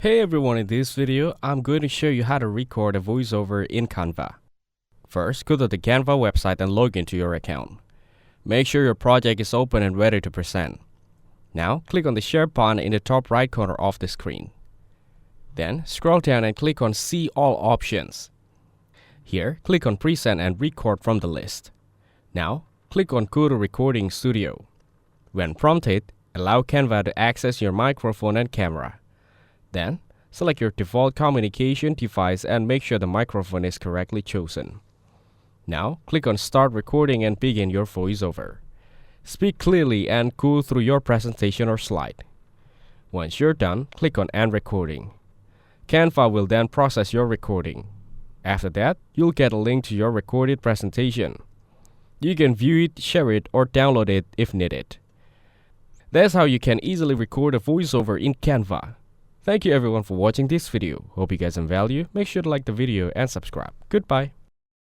Hey everyone, in this video, I'm going to show you how to record a voiceover in Canva. First, go to the Canva website and log into your account. Make sure your project is open and ready to present. Now, click on the share button in the top right corner of the screen. Then, scroll down and click on See All options. Here, click on Present and Record from the list. Now, click on Go to Recording Studio. When prompted, allow Canva to access your microphone and camera. Then, select your default communication device and make sure the microphone is correctly chosen. Now, click on Start Recording and begin your voiceover. Speak clearly and go through your presentation or slide. Once you're done, click on End Recording. Canva will then process your recording. After that, you'll get a link to your recorded presentation. You can view it, share it, or download it if needed. That's how you can easily record a voiceover in Canva. Thank you everyone for watching this video. Hope you guys some value. Make sure to like the video and subscribe. Goodbye.